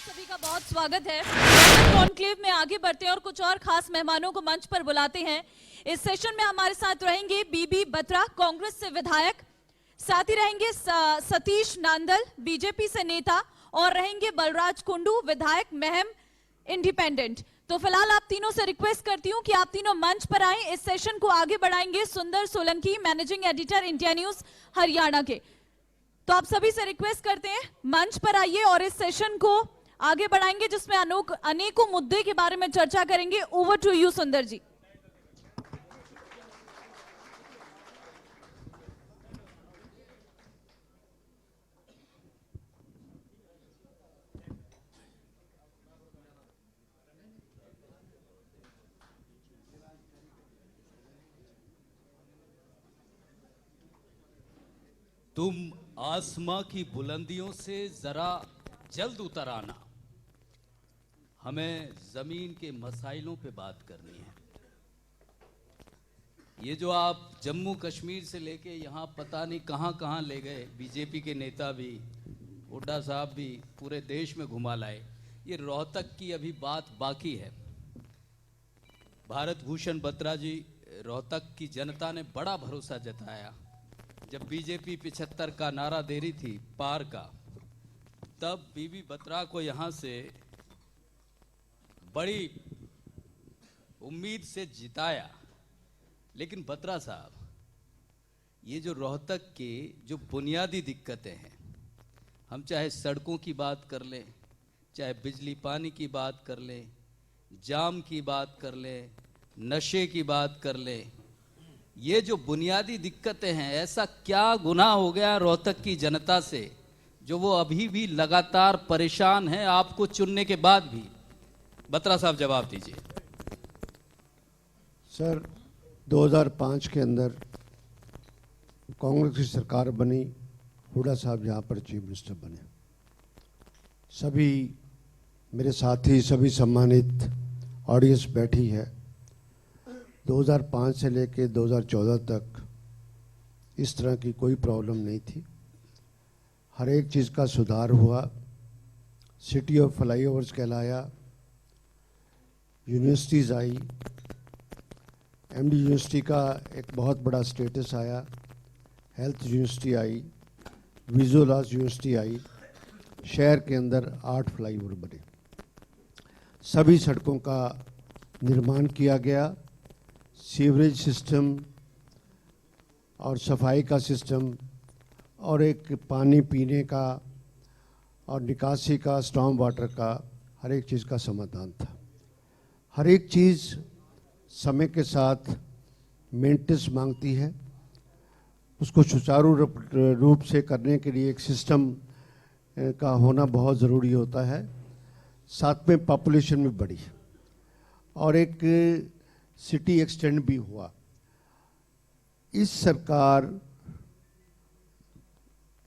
सभी का बहुत स्वागत है। कॉन्क्लेव में आगे बढ़ते हैं और कुछ और खास मेहमानों को मंच पर बुलाते हैं। इस सेशन में हमारे साथ रहेंगे बीबी बत्रा, कांग्रेस से विधायक, साथ ही रहेंगे सतीश नांदल, बीजेपी से नेता, और रहेंगे बलराज कुंडू, विधायक महम, इंडिपेंडेंट। तो फिलहाल आप तीनों से रिक्वेस्ट करती हूं कि आप तीनों मंच पर आएं। इस सेशन को आगे बढ़ाएंगे सुंदर Solanki, managing editor India news Haryana के। तो आप सभी से रिक्वेस्ट करते हैं मंच पर आइए और इस सेशन को आगे बढ़ाएंगे, जिसमें अनेकों मुद्दे के बारे में चर्चा करेंगे। ओवर टू यू सुंदर जी। तुम आसमां की बुलंदियों से जरा जल्द उतर आना, हमें जमीन के मसाइलों पे बात करनी है। ये जो आप जम्मू कश्मीर से लेके यहाँ पता नहीं कहाँ कहाँ ले गए, बीजेपी के नेता भी, हुड्डा साहब भी पूरे देश में घुमा लाए, ये रोहतक की अभी बात बाकी है। भारत भूषण बत्रा जी, रोहतक की जनता ने बड़ा भरोसा जताया जब बीजेपी 75 का नारा दे रही थी पार का, तब बीबी बत्रा को यहां से बड़ी उम्मीद से जिताया। लेकिन बत्रा साहब, ये जो रोहतक की जो बुनियादी दिक्कतें हैं, हम चाहे सड़कों की बात कर लें, चाहे बिजली पानी की बात कर लें, जाम की बात कर लें, नशे की बात कर लें, ये जो बुनियादी दिक्कतें हैं, ऐसा क्या गुनाह हो गया रोहतक की जनता से जो वो अभी भी लगातार परेशान है आपको चुनने के बाद भी? बत्रा साहब जवाब दीजिए। सर, 2005 के अंदर कांग्रेस की सरकार बनी, हुड्डा साहब यहाँ पर चीफ मिनिस्टर बने। सभी मेरे साथी, सभी सम्मानित ऑडियंस बैठी है। 2005 से लेकर 2014 तक इस तरह की कोई प्रॉब्लम नहीं थी। हर एक चीज़ का सुधार हुआ। सिटी ऑफ फ्लाईओवर्स कहलाया, यूनिवर्सिटीज़ आई, एमडी यूनिवर्सिटी का एक बहुत बड़ा स्टेटस आया, health university I, visual arts university I, शहर के अंदर 8 फ्लाईओवर बने, सभी सड़कों का निर्माण किया गया, सीवरेज सिस्टम और सफाई का सिस्टम और एक पानी पीने का और निकासी का, स्टॉर्म वाटर का, हर एक चीज़ का समाधान था। हर एक चीज़ समय के साथ मेंटेनेंस मांगती है। उसको सुचारू रूप से करने के लिए एक सिस्टम का होना बहुत ज़रूरी होता है। साथ में पॉपुलेशन भी बढ़ी और एक सिटी एक्सटेंड भी हुआ। इस सरकार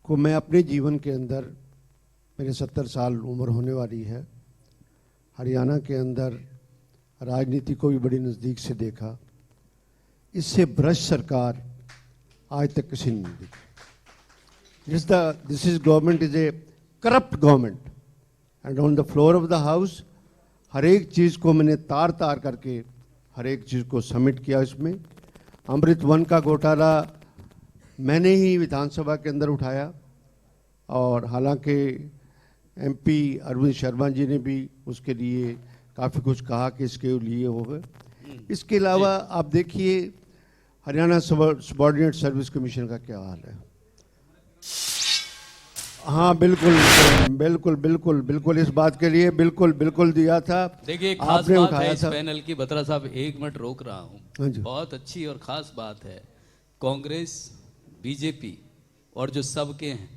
को मैं अपने जीवन के अंदर, मेरे 70 साल उम्र होने वाली है, हरियाणा के अंदर राजनीति को भी बड़ी नज़दीक से देखा। इससे भ्रष्ट सरकार आज तक किसी ने नहीं देखी। This is government is a corrupt government and on the floor of the house हर एक चीज़ को मैंने तार तार करके हर एक चीज़ को सबमिट किया। इसमें अमृत वन का घोटाला मैंने ही विधानसभा के अंदर उठाया और हालांकि एमपी अरविंद शर्मा जी ने भी उसके लिए काफ़ी कुछ कहा कि इसके लिए होगा। इसके अलावा आप देखिए हरियाणा सबऑर्डिनेट सर्विस कमीशन का क्या हाल है। हाँ, बिल्कुल बिल्कुल बिल्कुल बिल्कुल इस बात के लिए बिल्कुल दिया था। देखिए, खास बात है इस पैनल की। बत्रा साहब, 1 मिनट रोक रहा हूँ। बहुत अच्छी और खास बात है, कांग्रेस, बीजेपी और जो सबके हैं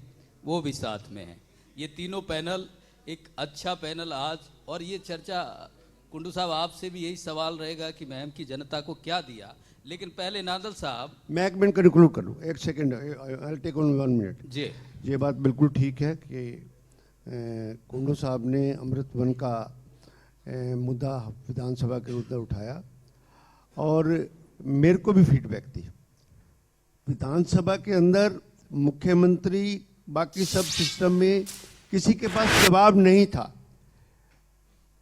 वो भी साथ में हैं। ये तीनों पैनल एक अच्छा पैनल आज। और ये चर्चा, कुंडू साहब आपसे भी यही सवाल रहेगा कि महम की जनता को क्या दिया। लेकिन पहले नांदल साहब, मैं 1 मिनट कंक्लूड कर लूँ, 1 second, I take on 1 minute जी। ये बात बिल्कुल ठीक है कि कुंडू साहब ने अमृत वन का मुद्दा विधानसभा के अंदर उठाया और मेरे को भी फीडबैक दी। विधानसभा के अंदर मुख्यमंत्री, बाकी सब सिस्टम में किसी के पास जवाब नहीं था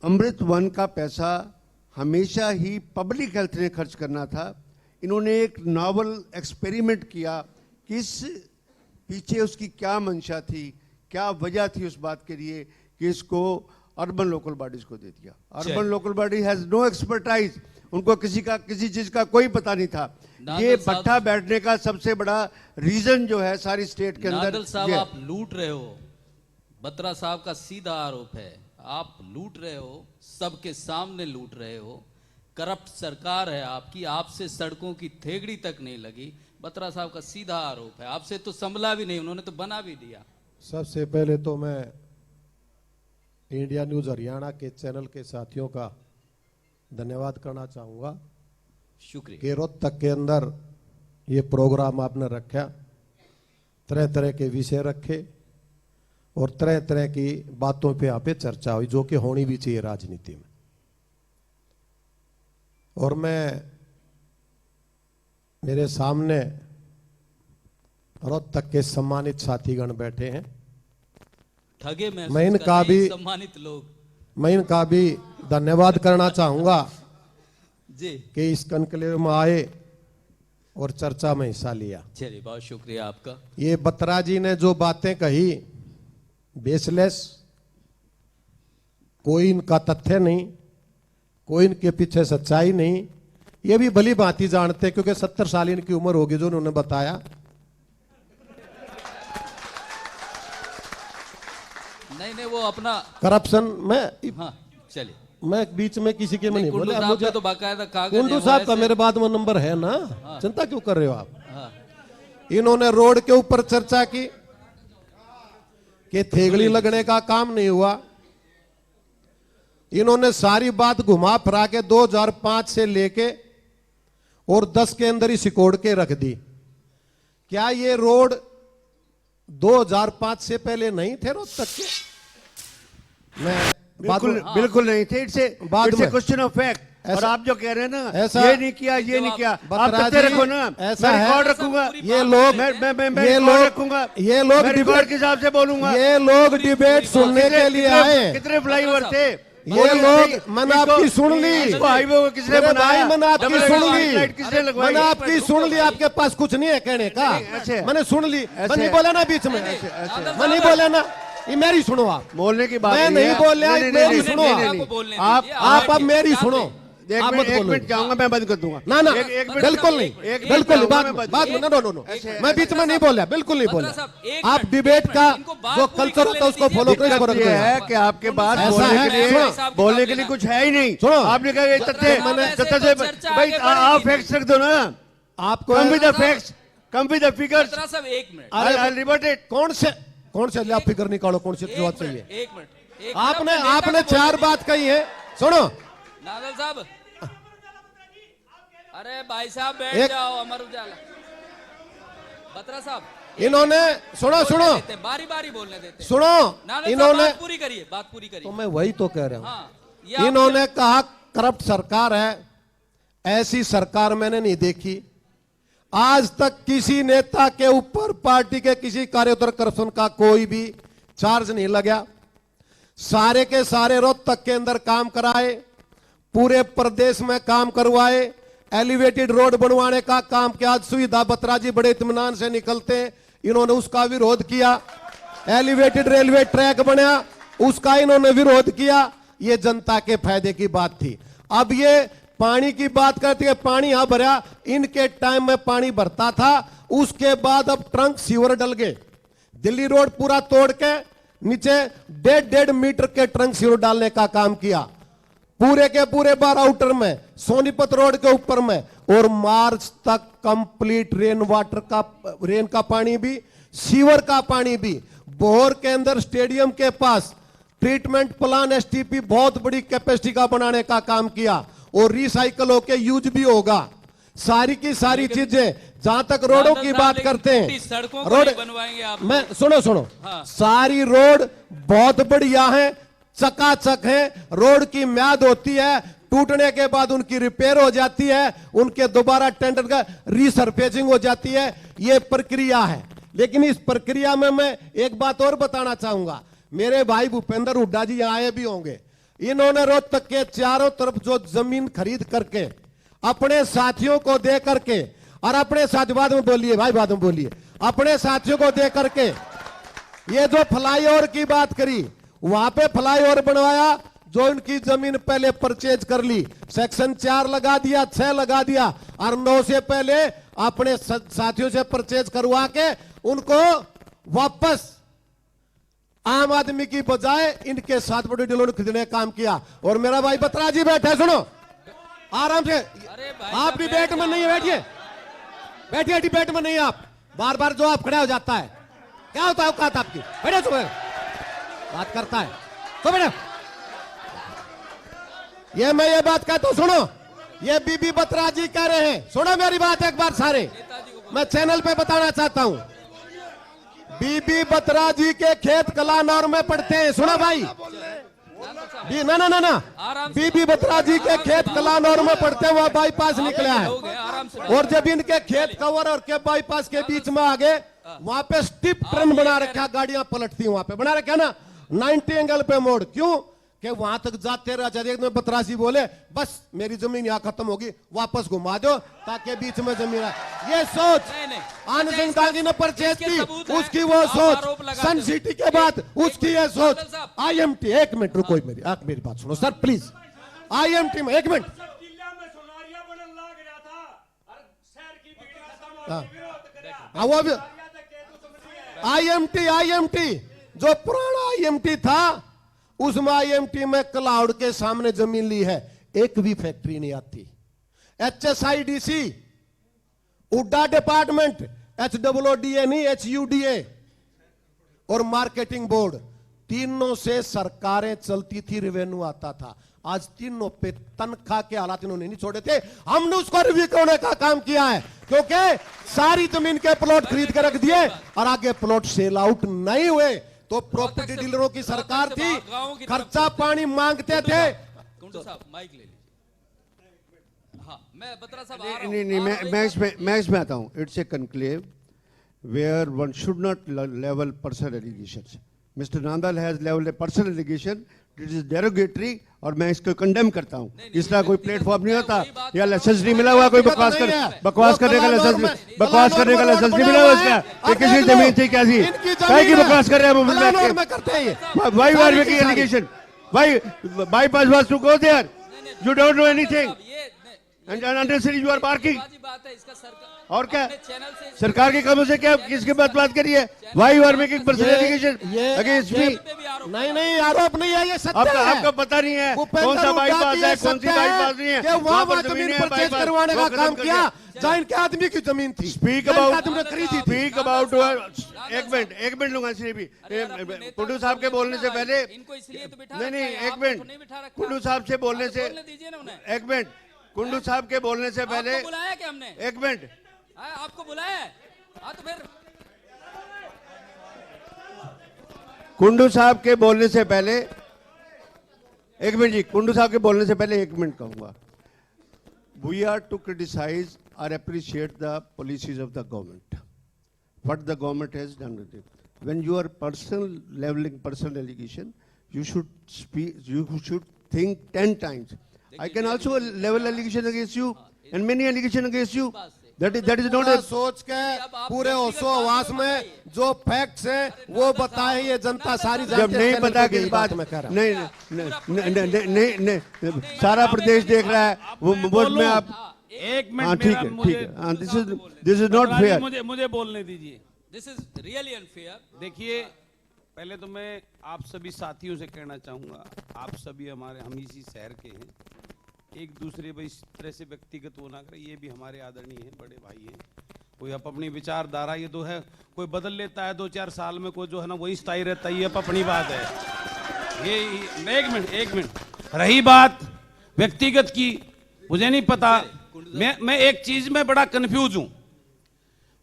अमृत वन का पैसा हमेशा ही पब्लिक हेल्थ ने खर्च करना था। इन्होंने एक नॉवल एक्सपेरिमेंट किया कि इस पीछे उसकी क्या मंशा थी, क्या वजह थी उस बात के लिए कि इसको अर्बन लोकल बॉडीज को दे दिया। Urban local body has no expertise, उनको किसी चीज का कोई पता नहीं था। ये भट्ठा बैठने का सबसे बड़ा रीजन जो है सारी स्टेट के अंदर। नादल साहब आप लूट रहे हो, बत्रा साहब का सीधा आरोप है, आप लूट रहे हो, सबके सामने लूट रहे हो। करप्ट सरकार है आपकी, आपसे सड़कों की थेगड़ी तक नहीं लगी। बत्रा साहब का सीधा आरोप है, आपसे तो संभला भी नहीं, उन्होंने तो बना भी दिया। सबसे पहले तो मैं इंडिया न्यूज हरियाणा के चैनल के साथियों का धन्यवाद करना चाहूँगा शुक्रिया। कि रोहतक के अंदर ये प्रोग्राम आपने रखा, तरह तरह के विषय रखे और तरह तरह की बातों पे यहाँ पे चर्चा हुई, जो कि होनी भी चाहिए राजनीति में। और मेरे सामने रोहतक के सम्मानित साथीगण बैठे हैं, ठगे मैं महसूस इनका कर रहे हैं भी सम्मानित लोग मैं इनका भी धन्यवाद करना चाहूँगा जी। कि इस कनक्लेव में आए और चर्चा में हिस्सा लिया। चलिए बहुत शुक्रिया आपका। ये बत्रा जी ने जो बातें कही बेसलेस, कोई इनका तथ्य नहीं, कोई इनके पीछे सच्चाई नहीं, ये भी भली भांति जानते क्योंकि 70 साल इनकी उम्र होगी जो उन्होंने बताया। नहीं वो अपना करप्शन में हाँ चलिए, मैं बीच में किसी के में नहीं कुंडू बोला। साहब मुझे पे तो बाकायदा कागज है, कुंडू वो साहब का ऐसे- मेरे बाद में नंबर है ना, चिंता क्यों कर रहे हो आप। हाँ, इन्होंने रोड के ऊपर चर्चा की कि थेगड़ी लगने का काम नहीं हुआ। इन्होंने सारी बात घुमा फिरा के 2005 से लेके और 10 के अंदर ही सिकोड़ के रख दी। क्या ये रोड 2005 से पहले नहीं थे रोहतक के? मैं बिल्कुल नहीं थे। It's a question of fact. और ऐसा- आप जो कह रहे हैं ना, ऐसा- ये नहीं किया, ये नहीं किया, आप बत्रा तथ्य जी, रखो ना, ऐसा मैं है। रिकॉर्ड रखूंगा। ये लोग मैं ये रिकॉर्ड लोग रखूंगा, ये लोग मैं रिकॉर्ड के हिसाब से बोलूंगा। ये लोग डिबेट सुनने के लिए आए। कितने फ्लाईओवर थे ये लोग मैंने आपकी सुन ली। इसको हाईवे को किसने मेरे बनाया? भाई मैंने आपकी डबल सुन लाइट ली, किसने लगवाई? मैंने आपकी सुन ली। आपके पास कुछ नहीं है कहने का, ऐसे- मैंने सुन ली। मैं ऐसे- नहीं बोला ना बीच में, मैं नहीं बोला ना, ये मेरी सुनो आप। बोलने की बात मैं नहीं है। बोल रहा, नहीं, मेरी नहीं, सुनो नहीं, आप। नहीं, नहीं। बोलने आप दीजिए, आप अब मेरी सुनो, एक आप मत मिनट बोलो। जाऊंगा, मैं बंद कर दूंगा। ना ना एक मिनट बिल्कुल नहीं, एक बिल्कुल नहीं। मिनट बात जाऊंगा, बात मैं नो नो नो, मैं बीच में नहीं बोला, बिल्कुल नहीं बोला। साहब, एक आप मिनट, डिबेट एक का मिनट, इनको बात जो पूरी कल्चर कर होता है उसको लेने फॉलो दीजिए। करें। दिक्कत ये है कि आपके पास ऐसा बोलने है, के लिए सुनो। बोलने के लिए कुछ है ही नहीं। सुनो। आपने कहा ये तथ्य साहब, तथ्य ऐसे से तो चर्चा भाई आगे आप बढ़ेगी फैक्ट्स रख दो ना, आपको come with the facts, come with the figures. Batra साहब एक मिनट, आई रिवर्ट इट। कौन से आप फिक्र निकालो, कौन सी जवाब चाहिए। एक मिनट, आपने 4 बात कही है, सुनो। नादल साहब, अरे भाई साहब बैठ एक- जाओ। अमर उजाला, बत्रा साहब इन्होंने सुनो बारी बारी बोलने देते हैं। सुनो, नादल साहब इन्होंने बात पूरी करिए, बात पूरी करिए। तो मैं वही तो कह रहा हूं। हाँ, ये आप- इन्होंने कहा करप्ट सरकार है, ऐसी सरकार मैंने नहीं देखी। आज तक किसी नेता के ऊपर पार्टी के किसी कार्यकर्ता करप्शन का कोई भी चार्ज नहीं लगा। सारे के सारे रोहतक के अंदर काम कराए, पूरे प्रदेश में काम करवाए, एलिवेटेड रोड बनवाने का काम किया। आज सुविधा बत्रा जी बड़े इत्मीनान से निकलते हैं, इन्होंने उसका विरोध किया। एलिवेटेड रेलवे ट्रैक बना, उसका इन्होंने विरोध किया। ये जनता के फायदे की बात थी। अब ये पानी की बात करते हैं, पानी यहां भरा, इनके टाइम में पानी भरता था, उसके बाद अब ट्रंक सीवर डल गए। दिल्ली रोड पूरा तोड़ के नीचे 1.5 मीटर के ट्रंक सीवर डालने का काम किया, पूरे के पूरे 12 आउटर में, सोनीपत रोड के ऊपर में। और मार्च तक कंप्लीट रेन का पानी भी, सीवर का पानी भी। बोहर के अंदर स्टेडियम के पास ट्रीटमेंट प्लान एसटीपी बहुत बड़ी कैपेसिटी का बनाने का काम किया और रिसाइकल होके यूज भी होगा। सारी की सारी चीजें, जहां तक रोडों की बात करते हैं, सड़कों को नहीं बनवाएंगे आप। मैं सुनो हाँ। सारी रोड बहुत बढ़िया है, चकाचक है। रोड की म्याद होती है, टूटने के बाद उनकी रिपेयर हो जाती है, उनके दोबारा टेंडर का रीसरफेसिंग हो जाती है। यह प्रक्रिया है। लेकिन इस प्रक्रिया में मैं एक बात और बताना चाहूंगा। मेरे भाई भूपेंद्र हुड्डा जी यहाँ आए भी होंगे। इन्होंने रोहतक के चारों तरफ जो जमीन खरीद करके अपने साथियों को दे करके, और अपने साथी, बाद में बोलिए भाई, बाद में बोलिए, अपने साथियों को दे करके ये जो फ्लाईओवर की बात करी, वहां पे फ्लाईओवर बनवाया, जो इनकी जमीन पहले परचेज कर ली, सेक्शन 4 लगा दिया, 6 लगा दिया, और 9 से पहले अपने साथियों से परचेज करवा के उनको वापस आम आदमी की बजाय इनके साथ बड़े डीलरों ने खरीदने का काम किया। और मेरा भाई बत्रा जी बैठे, सुनो आराम से, आप डिबेट में नहीं है, बैठिए बैठिए, डिबेट में नहीं है आप, बार बार जो आप खड़ा हो जाता है, क्या होता है औकात आपकी, बैठे सुबह बात करता है तो बैठे। ये मैं ये बात कहता हूं, सुनो, ये बीबी बत्रा जी कह रहे हैं, सुनो मेरी बात एक बार सारे, मैं चैनल पे बताना चाहता हूं, बीबी बत्रा जी के खेत कलानौर में पढ़ते हैं, सुनो भाई, ना ना ना ना, बीबी बत्रा जी के खेत कलानौर में पढ़ते हैं, वहां बाईपास निकला है, और जब इनके खेत कवर और के बाईपास के बीच में आ गए, वहां पे स्टिप टर्न बना रखा, गाड़ियां पलटती हैं, वहां पे बना रखा ना 90 एंगल पे मोड़, क्यों कि वहां तक जाते रहे। में बत्रा जी बोले बस मेरी जमीन यहां खत्म होगी, वापस घुमा दो ताकि बीच में जमीन है। ये सोच आनंद गांधी ने परचेज की, उसकी वो सोच, सन सिटी के बाद उसकी ये सोच, IMT, एक मिनट रुको, मेरी बात सुनो सर प्लीज, IMT में, एक मिनट, वो भी IMT जो पुराना IMT था, उसमें IMT में क्लाउड के सामने जमीन ली है, एक भी फैक्ट्री नहीं आती। HSIDC, उड्डा डिपार्टमेंट, HWDA नहीं, HUDA और मार्केटिंग बोर्ड, तीनों से सरकारें चलती थी, रेवेन्यू आता था। आज तीनों पे तनख्वाह के हालात इन्होंने नहीं छोड़े थे, हमने उसको रिव्यू करने का काम किया है, क्योंकि सारी जमीन के प्लॉट खरीद के रख दिए और आगे प्लॉट सेल आउट नहीं हुए। तो प्रॉपर्टी डीलरों की सरकार थी, खर्चा पानी मांगते थे। कुंडू साहब माइक ले लीजिए। हाँ, मैं बत्रा साहब आ रहा हूं। नहीं, मैं इसमें आता हूँ। It's a conclave where one should not level personal allegations. Mister Nandal has level a personal allegation, it is derogatory, और मैं इसको कंडेम करता हूँ। इस तरह कोई प्लेटफॉर्म नहीं होता, या लाइसेंस नहीं मिला हुआ, कोई बकवास करने का लाइसेंस, बकवास करने का लाइसेंस नहीं मिला हुआ इसका। किसी जमीन थी क्या थी, क्या की बकवास कर रहे हैं why are making allegation, why bypass was to go there, you don't know anything and unnecessary you are barking. और क्या सरकार के कामों से क्या, किसके बात करिए, why you are making personal allegation against me. नहीं आरोप नहीं है, ये सत्य है। आपको पता नहीं है कौन सा बाईपास है, कौन सी बाईपास नहीं है, वहां पर जमीन परचेज करवाने का काम किया जहां इनके आदमी की जमीन थी। स्पीक अबाउट एक मिनट लूंगा इसलिए भी, कुंडू साहब के बोलने से पहले, नहीं एक मिनट, कुंडू साहब से बोलने से, एक मिनट, कुंडू साहब के बोलने से पहले, बुलाया क्या हमने, एक मिनट, आपको बुलाया है? तो फिर कुंडू साहब के बोलने से पहले, एक मिनट जी, कुंडू साहब के बोलने से पहले 1 मिनट कहूंगा। वी आर टू क्रिटिसाइज और appreciate the policies of the government, what the government has done with it. When you are personal leveling personal allegation, you should think 10 times. I can also level allegation against you and many allegation against you. That is not a सोच के पूरे होशो हवास में जो facts हैं वो बताएं, ये जनता सारी जब नहीं पता किस बात में कर नहीं सारा प्रदेश देख रहा है, वो बोर्ड में आप एक मिनट, ठीक है, दिस इज नॉट फेयर। मुझे बोलने दीजिए। This is really unfair. देखिए, पहले तो मैं आप सभी साथियों से कहना चाहूंगा, आप सभी हम इसी शहर के हैं, एक दूसरे पर इस तरह से व्यक्तिगत वो ना करें, ये भी हमारे आदरणीय हैं, बड़े भाई हैं, कोई अपनी विचारधारा ये तो है, कोई बदल लेता है 2-4 साल में, कोई जो है ना वही स्थायी रहता है, ये अपनी बात है। ये एक मिनट रही बात व्यक्तिगत की, मुझे नहीं पता, मैं एक चीज में बड़ा कंफ्यूज हूं।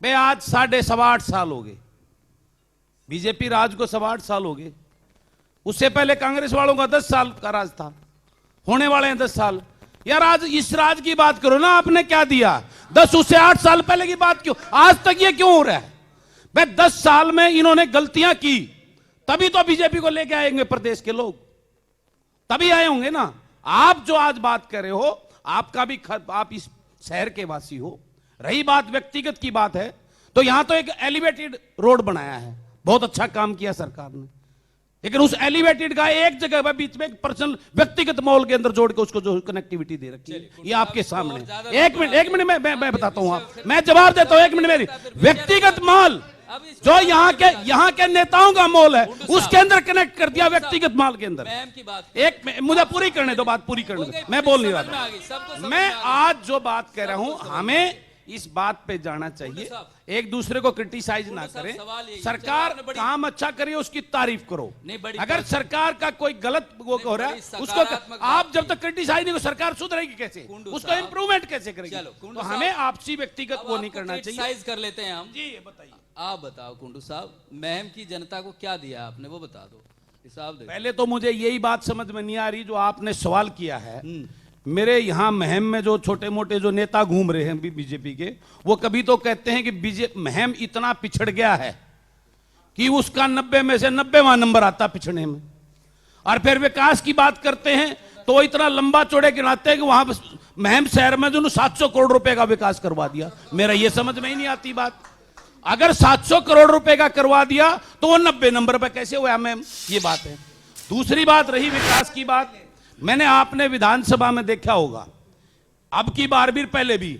मैं आज 8.5 साल हो गए, बीजेपी राज को 8.5 साल हो गए, उससे पहले कांग्रेस वालों का 10 साल का राज था, होने वाले हैं 10 साल। यार आज इस राज की बात करो ना, आपने क्या दिया, 10 उससे 8 साल पहले की बात क्यों, आज तक ये क्यों हो रहा है? भाई 10 साल में इन्होंने गलतियां की, तभी तो बीजेपी को लेके आएंगे प्रदेश के लोग। तभी आए होंगे ना। आप जो आज बात कर रहे हो, आपका भी आप इस शहर के वासी हो। रही बात व्यक्तिगत की बात है, तो यहां तो एक एलिवेटेड रोड बनाया है, बहुत अच्छा काम किया सरकार ने, लेकिन उस एलिवेटेड का एक जगह पर बीच में एक पर्सनल व्यक्तिगत मॉल के अंदर जोड़ के उसको जो कनेक्टिविटी दे रखी है, ये आपके सामने। एक मिनट मैं बताता हूं, आप मैं जवाब देता हूं, एक मिनट मेरी। व्यक्तिगत मॉल जो यहाँ के नेताओं का मॉल है, उसके अंदर कनेक्ट कर दिया व्यक्तिगत मॉल के अंदर। एक मुझे पूरी करने दो, बात पूरी करने दो, मैं बोल नहीं रहा। मैं आज जो बात कह रहा हूं, हमें इस बात पे जाना चाहिए, एक दूसरे को क्रिटिसाइज ना करें। सरकार काम अच्छा करे उसकी तारीफ करो। अगर सरकार का कोई गलत वो हो रहा है उसको आप जब तक क्रिटिसाइज नहीं हो, सरकार सुधरेगी कैसे, उसको इंप्रूवमेंट कैसे करेगी? तो हमें आपसी व्यक्तिगत वो नहीं करना चाहिए। कर लेते हैं हम। जी बताइए, आप बताओ कुंडू साहब, महम की जनता को क्या दिया आपने, वो बता दो, हिसाब दे। पहले तो मुझे यही बात समझ में नहीं आ रही जो आपने सवाल किया है। मेरे यहाँ महम में जो छोटे मोटे जो नेता घूम रहे हैं बीजेपी के, वो कभी तो कहते हैं कि महम इतना पिछड़ गया है कि उसका 90 में से 90वां नंबर आता पिछड़ने में, और फिर विकास की बात करते हैं तो वो इतना लंबा चौड़े गिनाते हैं कि वहां महम शहर में जो 700 करोड़ रुपए का विकास करवा दिया। मेरा ये समझ में ही नहीं आती बात। अगर 700 करोड़ रुपए का करवा दिया तो वो 90 नंबर पे कैसे हुआ मैम, ये बात है। दूसरी बात रही विकास की बात, मैंने आपने विधानसभा में देखा होगा, अब की बार भी पहले भी,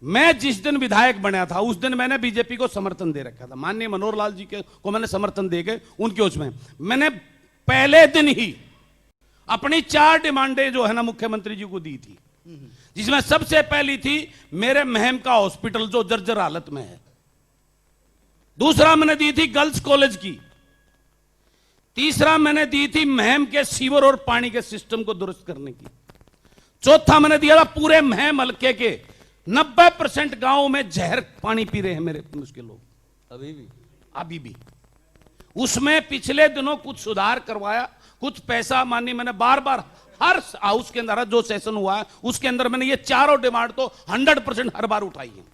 मैं जिस दिन विधायक बना था उस दिन मैंने बीजेपी को समर्थन दे रखा था। माननीय मनोहर लाल जी को मैंने समर्थन दे के उनके उसमें मैंने पहले दिन ही अपनी 4 डिमांडें जो है ना मुख्यमंत्री जी को दी थी, जिसमें सबसे पहली थी मेरे महम का हॉस्पिटल जो जर्जर हालत में है। दूसरा मैंने दी थी गर्ल्स कॉलेज की। तीसरा मैंने दी थी महम के सीवर और पानी के सिस्टम को दुरुस्त करने की। चौथा मैंने दिया था पूरे महम हल्के के 90% गांवों में जहर पानी पी रहे हैं मेरे मुश्किल लोग, अभी भी। उसमें पिछले दिनों कुछ सुधार करवाया, कुछ पैसा माननीय मैंने बार बार हर हाउस के अंदर जो सेशन हुआ है उसके अंदर मैंने ये चारों डिमांड तो 100% हर बार उठाई है।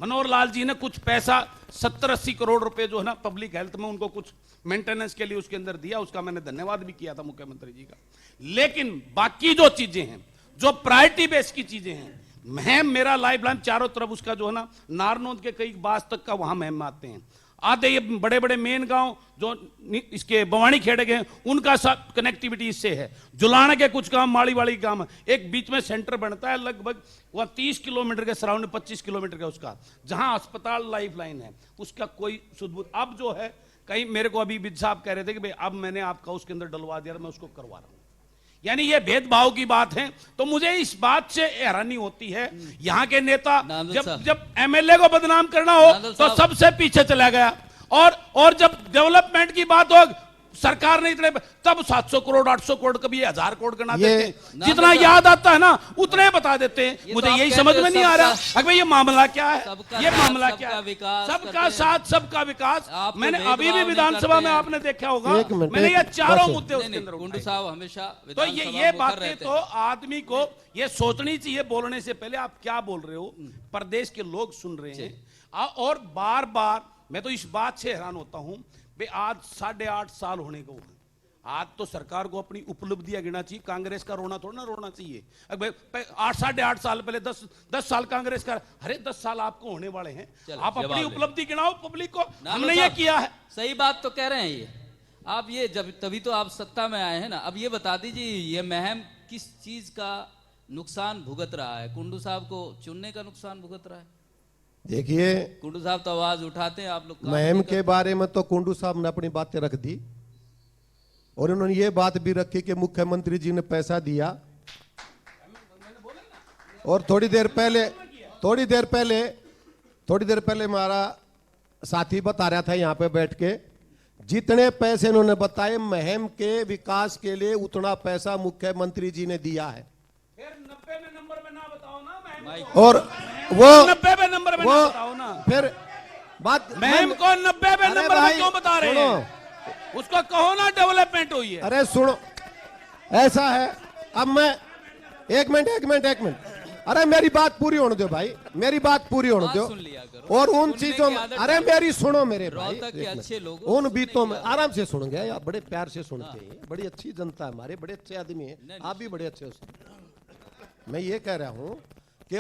मनोहर लाल जी ने कुछ पैसा 70-80 करोड़ रुपए जो है ना पब्लिक हेल्थ में उनको कुछ मेंटेनेंस के लिए उसके अंदर दिया, उसका मैंने धन्यवाद भी किया था मुख्यमंत्री जी का। लेकिन बाकी जो चीजें हैं, जो प्रायोरिटी बेस की चीजें हैं, महम मेरा लाइफ लाइन चारों तरफ उसका जो है ना नारनौंद के कई बास तक का वहां महम आते हैं। आधे ये बड़े बड़े मेन गांव जो इसके बवानी खेड़े के उनका सब कनेक्टिविटी इससे है। जुलाना के कुछ गांव, माड़ी वाली गांव, एक बीच में सेंटर बनता है लगभग वह 30 किलोमीटर के सराउंड 25 किलोमीटर का उसका, जहां अस्पताल लाइफ लाइन है उसका कोई सुदबुद। अब जो है कहीं मेरे को अभी विद साहब कह रहे थे कि भाई अब मैंने आपका उसके अंदर डलवा दिया, मैं उसको करवा रहा हूं। यानी ये भेदभाव की बात है। तो मुझे इस बात से हैरानी होती है, यहाँ के नेता जब एमएलए को बदनाम करना हो तो सबसे पीछे चला गया, और जब डेवलपमेंट की बात हो सरकार ने इतने तब 700 करोड़ 800 करोड़ कभी 1000 करोड़ गणा देते हैं, जितना याद आता है ना उतने बता देते हैं। मुझे यही समझ में नहीं आ रहा अगर ये मामला क्या है, ये मामला क्या है? सबका साथ सबका विकास। मैंने अभी भी विधानसभा में आपने देखा होगा, मैंने ये चारों मुद्दे उसके अंदर कुंडू साहब हमेशा तो ये बातें तो आदमी को ये सोचनी चाहिए बोलने से पहले आप क्या बोल रहे हो। प्रदेश के लोग सुन रहे हैं और बार बार मैं तो इस बात से हैरान होता हूं भाई आज 8.5 साल होने को है। आज तो सरकार को अपनी उपलब्धियां गिना चाहिए, कांग्रेस का रोना थोड़ा ना रोना चाहिए। 8-8.5 साल पहले 10 साल कांग्रेस का, अरे 10 साल आपको होने वाले हैं, आप अपनी उपलब्धि गिनाओ पब्लिक को। हमने ये किया है, सही बात तो कह रहे हैं ये आप, ये जब तभी तो आप सत्ता में आए हैं ना। अब ये बता दीजिए ये महम किस चीज का नुकसान भुगत रहा है? कुंडू साहब को चुनने का नुकसान भुगत रहा है? देखिए कुंडू साहब तो आवाज उठाते हैं, आप लोग महम के बारे में तो कुंडू साहब ने अपनी बातें रख दी, और उन्होंने ये बात भी रखी कि मुख्यमंत्री जी ने पैसा दिया। और थोड़ी देर पहले हमारा साथी बता रहा था यहाँ पे बैठ के, जितने पैसे उन्होंने बताए महम के विकास के लिए उतना पैसा मुख्यमंत्री जी ने दिया है। फिर 90 में नंबर में ना बताओ ना महम, और वो 90 में नंबर में ना बताओ ना, फिर बात महम को 90 में नंबर में क्यों बता रहे हैं? उसको कहो ना डेवलपमेंट हुई है। अरे सुनो, ऐसा है, अब मैं एक मिनट अरे मेरी बात पूरी होने दो भाई, मेरी बात पूरी होने बात दो। सुन लिया करो। और उन सुनने चीजों की में, आदत अरे डालो। मेरी सुनो मेरे भाई, रोहतक के एक मिनट। अच्छे लोग उन सुनने बीतों की में आदत। आराम से सुनेंगे या बड़े प्यार से सुनते हैं, बड़ी अच्छी जनता है हमारे, बड़े अच्छे आदमी हैं, आप भी बड़े अच्छे हो। मैं ये कह रहा हूं कि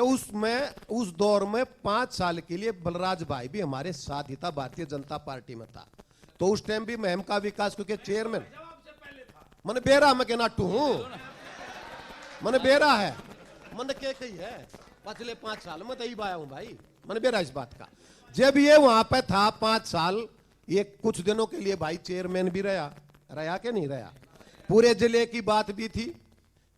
उस दौर में 5 साल के लिए बलराज भाई भी हमारे साथ ही था, भारतीय जनता पार्टी में था। तो उस टाइम भी महम का विकास, क्योंकि चेयरमैन मैंने बेरा में के नाटू हूं, मैंने बेरा है, मैंने के कही है पिछले 5 साल में तो आया हूं भाई, मैंने बेरा इस बात का। जब ये वहां पे था 5 साल, ये कुछ दिनों के लिए भाई चेयरमैन भी रहा के नहीं रहा, पूरे जिले की बात भी थी।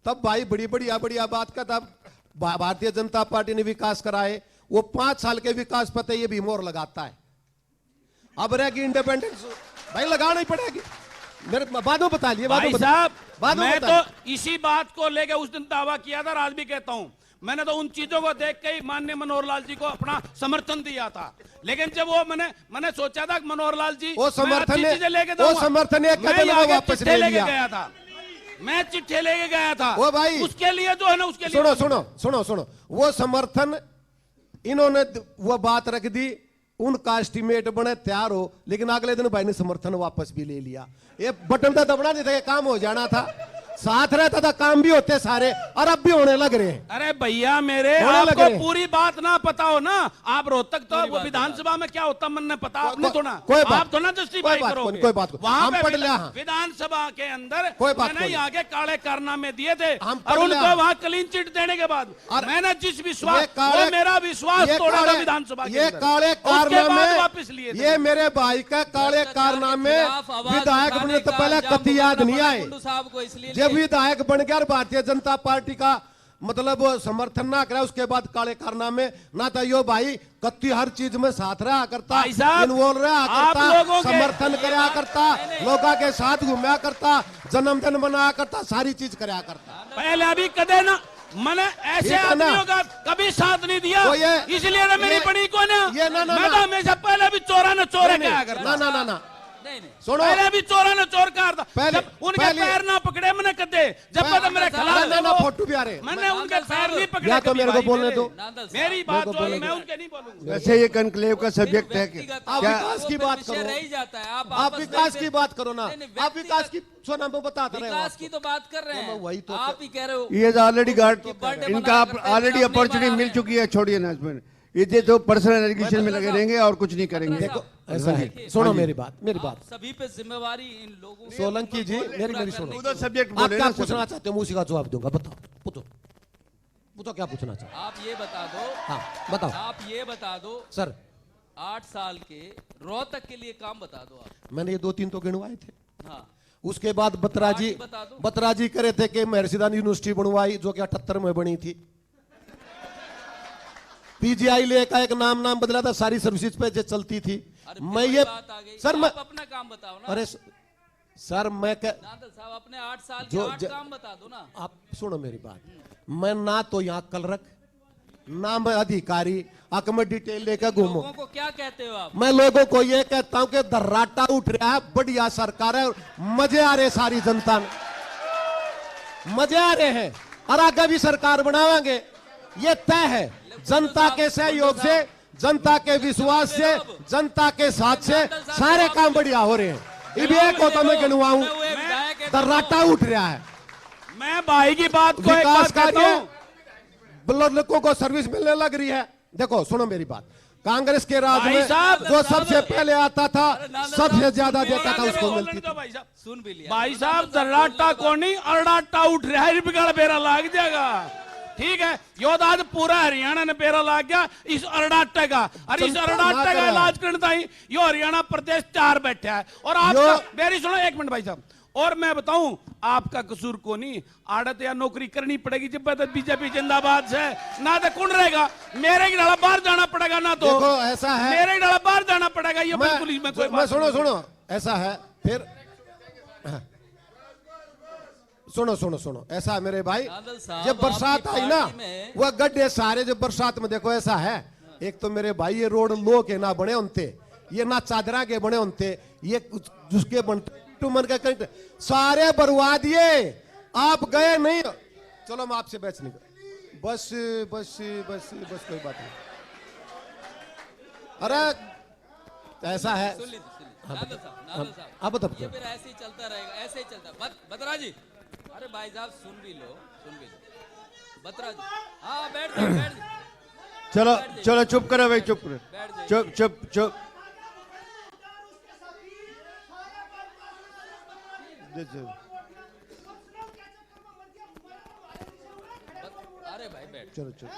तब भाई बड़ी बढ़िया बात का, तब भारतीय जनता पार्टी ने विकास कराए। वो 5 साल के विकास पते ये भी मोहर लगाता है। अब रहेगी इंडिपेंडेंस, भाई लगाना ही पड़ेगी। मेरे बाद में बता लिए, भाई साहब, बाद में मैं बता तो इसी बात को लेकर उस दिन दावा किया था और आज भी कहता हूं, मैंने तो उन चीजों को देख के ही माननीय मनोहर लाल जी को अपना समर्थन दिया था। लेकिन जब वो मैंने सोचा था कि मनोहर लाल जी वो समर्थन मैं अच्छी चीजें लेके वो दूंगा। समर्थन एक मैं कदम यहाँ के वापस चिट्ठे ले लेके लिया। गया था, मैं चिट्ठे लेके गया था। वो भाई, उसके लिए जो है ना, उसके लिए सुनो, वो समर्थन इन्होंने वो बात रख दी, उनका एस्टीमेट बने तैयार हो, लेकिन अगले दिन भाई ने समर्थन वापस भी ले लिया। ये बटन तो दबना नहीं था, काम हो जाना था, साथ रहता था, काम भी होते सारे, और अब भी होने लग रहे हैं। अरे भैया मेरे, होने लग आपको रहे हैं। पूरी बात ना पता हो ना, आप रोहतक तो वो विधानसभा में क्या होता मन ने पता आपने तो ना, कोई बात- आप तो ना जस्टिफाई कोई बात करोगे। कोई बात वहां हम पे पढ़ लिया, हाँ। विधानसभा के अंदर कोई बात मैंने कोई। यहाँ के काले कारनामे दिए थे, हम और पढ़ लिया। उनको वहां क्लीन चिट देने के बाद और मैंने जिस विश्वास, ये काले- वो मेरा विश्वास ये तोड़ा था काले- विधानसभा के ये अंदर। काले उसके बाद कारनामे, वापस लिए थे। ये मेरे भाई का काले कारनामे विधायक बनने तो पहले कति याद नहीं आए। साहब को इसलिए जब विधायक बन गया और भारतीय जनता पार्टी का मतलब वो समर्थन ना करा, उसके बाद काले कारनामे ना था। यो भाई कत्ती हर चीज में साथ रहा करता, भाई साहब, इन्वॉल्व रहा आप करता, लोगों के- समर्थन कराया करता, लोगों के साथ घूमया करता, जन्मदिन मनाया करता, सारी चीज कराया करता। पहले अभी कदे ना मैंने ऐसे ठीक है ना? आदमियों का कभी साथ नहीं दिया, तो ये- इसलिए ना मेरी ये- बड़ी को ना, ये ना- मैं तो हमेशा पहले भी चोरा न चोरे नहीं, क्या नहीं, करता, ना नहीं नहीं सुनो, पहले भी चोरा न चोर का था। पहले- जब उनके पहले- पैर ना पकड़े मैंने कदे, जब तक मेरे खिलाफ ना वो- फोटो भी आ रहे। मैंने उनके पैर नहीं पकड़े या तो कभी मेरे को भाई बोलने मेरे। दो। नांदल साहब, मेरी बात को जो बोलने मैं दो। उनके नहीं बोलूंगा। वैसे ये कनक्लेव का सब्जेक्ट है कि व्यक्तिगत आप क्या विकास की बात करो, रह ही जाता है। आप आप आपस में विकास फिर- की बात करो ना, नहीं, नहीं, आप विकास की सोना वो बताते रहे हो विकास आपको। की तो बात कर रहे तो मैं वही हैं, तो आप ही कह रहे हो। ये ऑलरेडी गार्ड बर्थडे इनका मना करते हैं, ऑलरेडी काम नहीं अपॉर्चुनिटी बना मिल रहे चुकी है, छोड़िए ना इसमें। ये तो पर्सनल एजुकेशन में लगे रहेंगे और कुछ नहीं करेंगे। देखो, ऐसा है, सुनो मेरी बात सभी पे जिम्मेवारी इन लोगों की सोलंकी जी, पूरा मेरी करने सुनो। की। उधर सब्जेक्ट आप बोले क्या ना पूछना चाहते हो, मैं उसी का जवाब दूंगा। बताओ, पूछो क्या पूछना चाहते हो? आप ये बता दो, हाँ बताओ आप ये बता दो, सर। 8 साल के रोहतक के लिए काम बता दो आप। मैंने ये 2-3 तो गिनवाए थे। हाँ, उसके बाद बत्रा बता दो। जी करे थे कि महर्षिदान यूनिवर्सिटी बनवाई, जो कि 78 में बनी थी। पीजीआई ले का एक नाम बदला था, सारी सर्विसेज पे जो चलती थी। अरे मैं फिर ये वही बात आ गई। सर मैं आप अपना काम बताओ ना। अरे सर मैं नांदल साहब अपने 8 साल के 8 काम बता दो ना। आप सुनो मेरी बात, मैं ना तो यहाँ क्लर्क, ना मैं अधिकारी, आके मैं डिटेल लेकर घूमू। लोगों को क्या कहते हो आप? मैं लोगों को ये कहता हूं कि दर्राटा उठ रहा है, बढ़िया सरकार है, मजे आ रहे, सारी जनता में मजे आ रहे हैं, और आगे भी सरकार बनावांगे, ये तय है। जनता के सहयोग से, जनता के विश्वास से, जनता के साथ से सारे काम बढ़िया हो रहे हैं। ये भी एक होता मैं गिनवाऊं, मैं वो एक विधायक है, दर्राटा उठ रहा है, मैं भाई की बात को एक विकास बात कहता कार्य, हूं, लोगों को सर्विस मिलने लग रही है। देखो सुनो मेरी बात, कांग्रेस के राज भाई में साहब, जो सबसे पहले आता था, नांदल सबसे साहब, ज्यादा सुनिए, देता था, बोलने उसको दो, मिलती बोलने थी। दो भाई साहब। सुन भी लिया। भाई साहब दर्राटा को नहीं, अरडाटा उठ रहा है, बिगड़ बेरा लाग जाएगा। ठीक है, यो तो आज पूरा हरियाणा ने बेरा लाग गया इस अरडाटे का, और इस चिंता अरडाटे ना का करें। इलाज करता ही यो हरियाणा प्रदेश 4 बैठा है। और आप मेरी सुनो 1 मिनट भाई साहब, और मैं बताऊं आपका कसूर को नहीं, आड़त या नौकरी करनी पड़ेगी जब तक बीजेपी जिंदाबाद से, ना तो कौन रहेगा, मेरे की डाला बाहर जाना पड़ेगा, ना तो देखो ऐसा है, मेरे की डाला बाहर जाना पड़ेगा, ये बिल्कुल ही मैं कोई मैं बात सुनो नहीं। सुनो ऐसा है, फिर सुनो ऐसा है मेरे भाई, नांदल साहब, जब बरसात आपकी आई ना, पार्टी में- वह गड्ढे सारे जब बरसात में, देखो ऐसा है, एक तो मेरे भाई ये रोड लो के ना बने होते, ये ना चादरा के बने होते, ये जिसके बनते टूमन का कंट सारे बर्बाद दिए, आप गए नहीं। चलो मैं आपसे बहस नहीं कर, बस बस बस बस कोई बात नहीं। अरे ऐसा है। सुन लीजिए नादल साहब अब तब ये फिर ऐसे ही चलता रहेगा, ऐसे ही चलता। बत्रा जी, अरे भाई साहब सुन भी लो। बत्रा जी, हाँ बैठ जाओ। चलो चलो चुप करो भाई, चुप करो, बैठ जाइए। चुप चुप चुप। अरे भाई बैठ चलो चलो।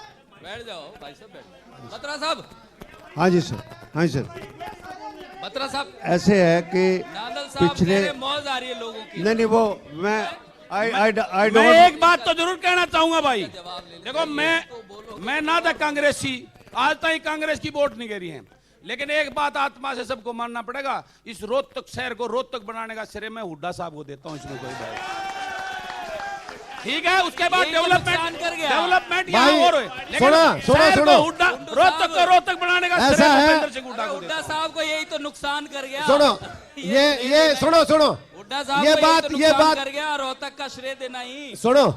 बैठ जाओ भाई साहब, बैठ। बत्रा साहब, हाँ जी सर, हाँ जी सर। बत्रा साहब, ऐसे है कि नादल साहब पिछले कह रहे मौज आ रही है लोगों की। नहीं वो मैं आई मैं डोंट। एक बात तो जरूर कहना चाहूंगा भाई, जवाब ले लो। देखो मैं ना था कांग्रेसी, आज तक कांग्रेस की वोट नहीं गिरी है, लेकिन एक बात आत्मा से सबको मानना पड़ेगा, इस रोहतक शहर को रोहतक बनाने का श्रेय मैं हुड्डा साहब को देता हूं, इसमें कोई बात ठीक है। उसके बाद यही तो नुकसान कर गया। डेवलपमेंट भाई, यहाँ और हुए, सुनो, सुनो, सुनो। रोहतक को रोहतक बनाने का ऐसा श्रेय है। भूपेंद्र सिंह हुड्डा को देता हुड्डा साहब को यही तो नुकसान कर गया। सुनो, ये सुनो सुनो, हुड्डा साहब ये को बात तो ये नुकसान बात कर गया, रोहतक का श्रेय देना ही। सुनो,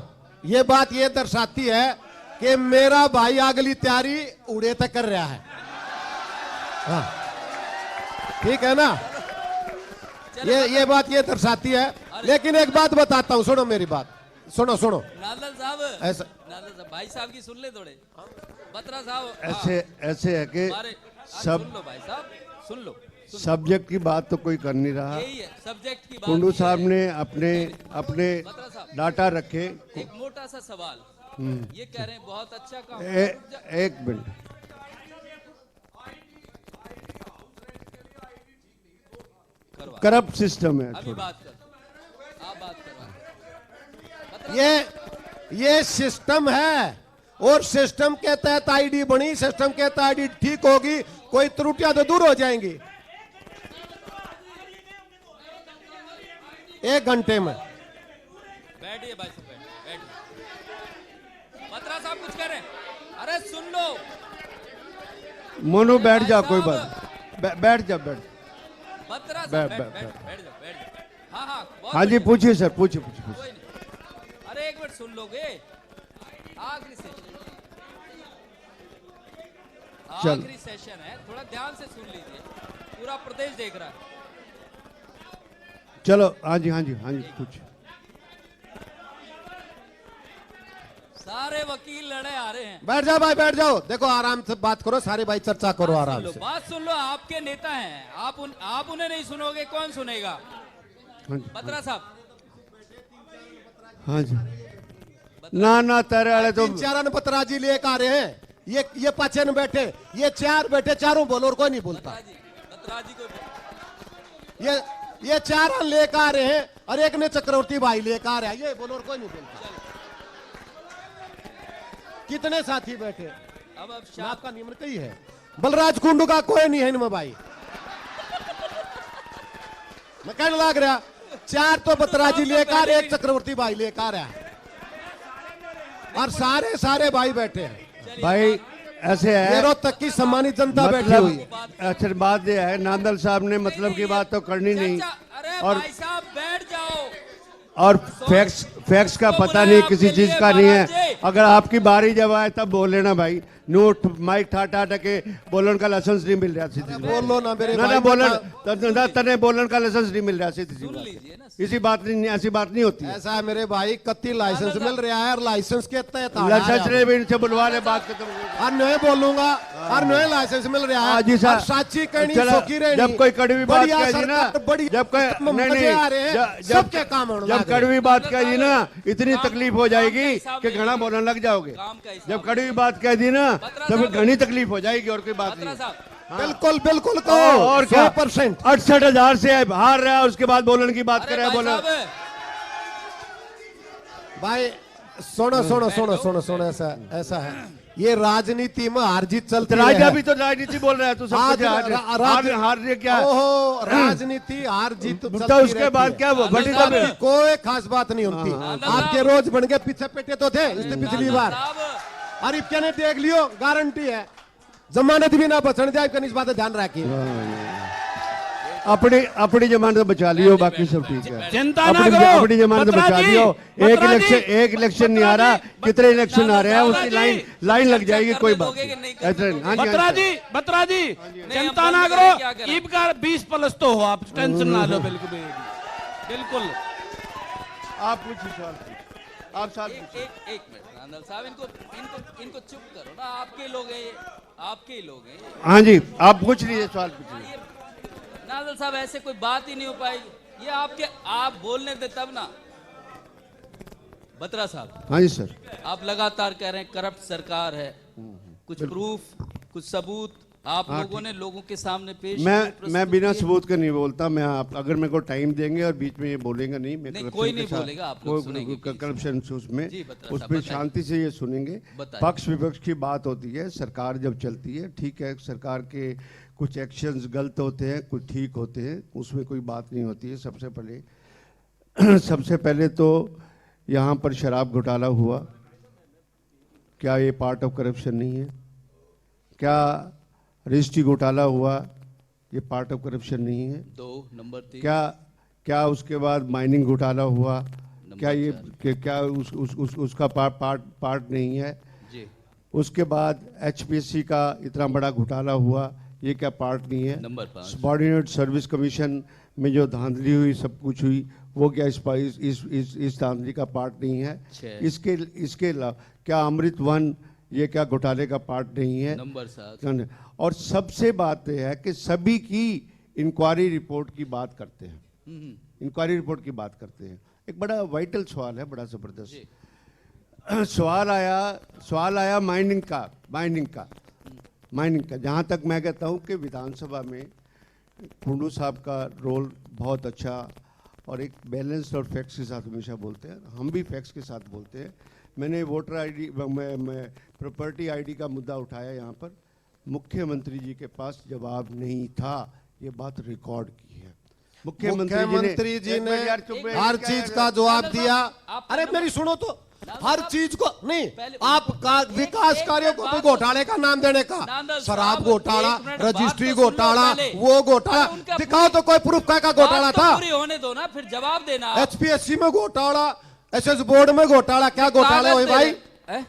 ये बात ये दर्शाती है कि मेरा भाई अगली तैयारी उड़े तक कर रहा है। हाँ, ठीक है ना, ये बात ये दर्शाती है। लेकिन एक बात बताता हूं, सुनो मेरी बात, सुनो सुनो। नादल साहब, ऐसा नादल साहब भाई साहब की सुन ले थोड़े। बत्रा साहब, ऐसे है कि सब सुन लो भाई साहब, सुन लो। सब्जेक्ट की बात तो कोई कर नहीं रहा। यही है सब्जेक्ट की बात। कुंडू ये साहब है। ने अपने बत्रा साहब, डाटा रखे। एक मोटा सा सवाल, ये कह रहे हैं बहुत अच्छा काम। एक मिनट, करप्ट सिस्टम है अभी थोड़ा। बात कर, आप बात करवा। ये सिस्टम है, और सिस्टम के तहत आईडी बनी, सिस्टम के तहत आईडी ठीक होगी, कोई त्रुटियां तो दूर हो जाएंगी 1 घंटे में। बैठिए भाई साहब, बैठिए। बत्रा साहब कुछ कह रहे हैं, अरे सुन लो। मोनू बैठ जा, भाई कोई साहब। बात, बैठ जा, बैठ। बत्रा साहब बैठ, बैठ बैठ, बैठ बैठ जाओ, बैठ जाओ। हाँ हाँ बहुत हाँ जी, बढ़िया। पूछिए सर, पूछिए पूछिए। कोई नहीं, अरे एक मिनट सुन लोगे। आखिरी सेशन, चल। आखिरी सेशन है, थोड़ा ध्यान से सुन लीजिए, पूरा प्रदेश देख रहा है। चलो, हाँ जी, हाँ जी, हाँ जी, कुछ सारे वकील लड़े आ रहे हैं। बैठ जाओ भाई, बैठ जाओ। देखो आराम से बात करो, सारे भाई चर्चा करो आराम से। बात सुन लो, आपके नेता हैं, आप उन्हें नहीं सुनोगे, कौन सुनेगा? हाँ जी, बत्रा साहब, हाँ जी। ना तेरे वाले तो 3-4 बतराजी लेकर आ रहे हैं, ये 5 बैठे, ये 4 बैठे, चारों बोलो और कोई नहीं बोलता। बत्रा जी को ये 4 लेकर आ रहे हैं, और एक ने चक्रवर्ती भाई लेकर आ रहा है, ये बोलो और कोई नहीं बोलता। कितने साथी बैठे, अब आपका नियम कई है, बलराज कुंडू का कोई नहीं है इनमें भाई। मैं कहने लग रहा, 4 तो बतराजी लेकर, एक चक्रवर्ती भाई लेकर आया है, और सारे भाई बैठे हैं। भाई ऐसे है, रोहतक की सम्मानित जनता बैठी हुई है। अच्छा बात यह है, नांदल साहब ने मतलब की बात तो करनी नहीं, अरे और भाई साहब बैठ जाओ। और फैक्ट्स का पता नहीं, किसी चीज का नहीं है। अगर आपकी बारी जब आए तब बोल लेना भाई, नोट माइक ठाटा के बोलन का लाइसेंस नहीं मिल रहा। बोल लो ना मेरे भाई, बोलन तने बोलन का लाइसेंस नहीं मिल रहा। सुन लीजिए ना, इसी बात नहीं, ऐसी बात नहीं होती है। ऐसा है मेरे भाई, कत्ती लाइसेंस मिल रहा है, और लाइसेंस के तहत लाइसेंस ने भी इनसे बुलवा ले, बात खत्म। और नए बोलूंगा, और नए लाइसेंस मिल रहा हाँ है जी साहब। और साची कहनी, चलो, सोखी रहनी। जब कोई कड़वी बात बढ़िया कह दी ना, सरकार, बढ़िया जब कोई मजे आ रहे हैं, सबके काम होने जब लग रहे हैं। कड़वी बात कह दी ना, इतनी तकलीफ हो जाएगी कि घना बोलने लग जाओगे। काम का हिसाब जब कड़वी बात कह दी ना, तब घनी तकलीफ हो जाएगी, और कोई बात बत्रा नहीं। साहब, बिल्कुल बिल्कुल कहो, और क्या 100%। 68,000 से हार रहा है, उसके बाद बोलन की बात कर रहा है। बोलन भाई सुनो, ऐसा है, ये राजनीति में हार जीत चलती राजा है। भी तो राजनीति बोल रहा है, तू सब आज कुछ हार रही क्या है? ओहो, राजनीति हार जीत तो चलती उसके रहती बाद है। क्या वो बड़ी साहब, सब कोई खास बात नहीं होती। आपके रोज बन के पीछे पेटे तो थे इससे पिछली बार, साहब, और इब्के ने देख लियो, गारंटी है, जमानत भी ना बचने जाए, इस बात ध्यान रखिए। अपनी जमानत बचा लियो, बाकी सब ठीक है। चिंता ना करो। अपनी जमानत बत्रा बचा जी, लियो। बत्रा जी, एक इलेक्शन नहीं आ रहा, कितने इलेक्शन आ रहे हैं, उसकी बत्रा जी, लाइन लग जाएगी, कोई बात दोगे कि नहीं। नहीं करने ऐसा नहीं। हाँ जी, बत्रा हाँ जी। जी, बत्रा जी, चिंता अब ना बंद करें, क्या करो। करें? ईब का 20+ तो हो, आप टेंशन ना लो। बिल्कुल बिल्कुल। आप पूछिए सवाल, आप सवाल पूछिए। एक मिनट नांदल साहब, इनको चुप करो ना, आपके लोग हैं ये, आपके ही लोग हैं ये। हाँ जी, आप पूछ लीजिए, सवाल पूछिए। नांदल साहब ऐसे कोई बात ही नहीं हो पाएगी, ये आपके, आप बोलने दे तब ना। बत्रा साहब, हाँ जी सर। आप लगातार कह रहे हैं करप्ट सरकार है, कुछ प्रूफ, कुछ सबूत आप लोगों ने लोगों के सामने पेश किए, मैं प्रस्तुत बिना किए। सबूत के नहीं बोलता। मैं आप अगर मेरे को टाइम देंगे और बीच में ये बोलेंगे नहीं, मैं नहीं, corruption कोई के नहीं साथ- बोलेगा, आप लोग सुनेंगे कोई please। करप्शन उसमें जी, बत्रा उस साहब, पर बताइए। शांति से ये सुनेंगे। बताइए। पक्ष विपक्ष की बात होती है, सरकार जब चलती है, ठीक है, सरकार के कुछ एक्शंस गलत होते हैं, कुछ ठीक होते हैं, उसमें कोई बात नहीं होती है। सबसे पहले तो यहाँ पर शराब घोटाला हुआ, क्या ये पार्ट ऑफ करप्शन नहीं है? क्या रजिस्ट्री घोटाला हुआ, ये पार्ट ऑफ करप्शन नहीं है? 2 नंबर 3 क्या उसके बाद माइनिंग घोटाला हुआ, क्या ये क्या उसका पार्ट नहीं है? जी, उसके बाद एचपीएससी का इतना बड़ा घोटाला हुआ, ये क्या पार्ट नहीं है? नंबर 5 सबऑर्डिनेट सर्विस कमीशन में जो धांधली हुई, सब कुछ हुई, वो क्या इस धांधली का पार्ट नहीं है? 6 इसके अलावा क्या अमृत वन, ये क्या घोटाले का पार्ट नहीं है? नंबर 7 और सबसे बात यह है कि सभी की इंक्वायरी रिपोर्ट की बात करते हैं, इंक्वायरी रिपोर्ट की बात करते हैं। एक बड़ा वाइटल सवाल है, बड़ा जबरदस्त सवाल आया माइनिंग का। जहाँ तक मैं कहता हूँ कि विधानसभा में कुंडू साहब का रोल बहुत अच्छा, और एक बैलेंस और फैक्ट्स के साथ हमेशा बोलते हैं, हम भी फैक्ट्स के साथ बोलते हैं। मैंने वोटर आईडी, मैं प्रॉपर्टी आईडी का मुद्दा उठाया यहाँ पर, मुख्यमंत्री जी के पास जवाब नहीं था, ये बात रिकॉर्ड की है। मुख्यमंत्री जी ने एक मिनट यार, हर चीज का जवाब दिया। आप अरे मेरी सुनो तो, हर चीज को नहीं, पहले- आपका विकास कार्यों को भी घोटाले का नाम देने का, नांदल शराब साहब, घोटाला, एक मिनट, बात रजिस्ट्री तो सुन लो घोटाला, पहले। वो घोटाला अरे उनका दिखाओ तो कोई प्रूफ का घोटाला बात तो था। पूरी होने दो ना, फिर जवाब देना आप। एचपीएससी में घोटाला, एसएस बोर्ड में घोटाला, क्या घोटाले हुए भाई? हैं?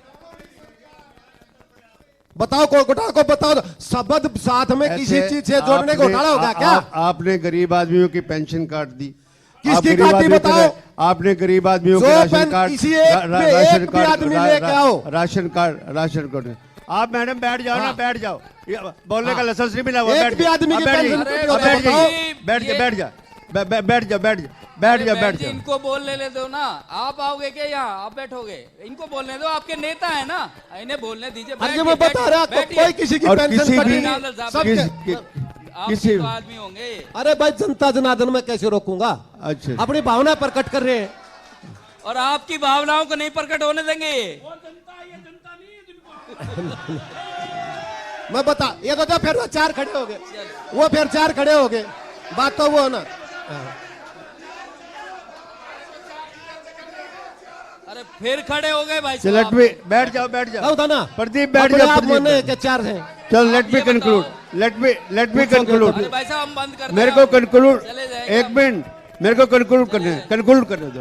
बताओ कोई घोटाला को बताओ, शब्द साथ में किसी ऐसे चीज से जोड़ने घोटाला हो गया क्या? आपने गरीब आदमियों की पेंशन काट दी। किसकी आप गरीब काटी आदमियों बताओ? के- आपने गरीब आदमियों जो के राशन पेन कार्ड, किसी एक में एक भी आदमी लेके आओ। Ration card. आप मैडम बैठ जाओ ना, हाँ। बैठ जाओ, ये बोलने का लाइसेंस नहीं मिला हुआ, एक बैठ भी जाओ। आदमी आप की बैठ पेंशन जाइए, कटी आप होगी, बैठ बताओ। जाइए, बैठ जा, बैठ अरे बहन जी, जा। इनको बोलने ले दो ना, आप आओगे क्या यहाँ? आप बैठोगे, इनको बोलने दो, आपके नेता है ना, इन्हें बोलने दीजिए। अरे मैं बता रहा कोई किसी की और पेंशन किसी कटी भी नहीं, किस- आप किसी तो आदमी होंगे। अरे भाई जनता जनार्दन में कैसे रोकूंगा? अच्छा, अपनी भावना प्रकट कर रहे हैं। और आपकी भावनाओं को नहीं प्रकट होने देंगे। मैं बता, ये तो फिर वो 4 खड़े हो गए, वो फिर 4 खड़े हो गए, बात तो वो ना। अरे फिर खड़े हो गए भाई चल साहब। बैठ जाओ क्या था ना, प्रदीप, बैठ अपने जाओ, आप प्रदीप, माने बैठ। के 4 हैं। चल लेट मी ये कंक्लूड, लेट मी कंक्लूड। अरे भाई साहब, हम बंद करते मेरे हैं, को हम कंक्लूड, चले जाएंगे एक हम। मिनट, मेरे को कंक्लूड करने दो।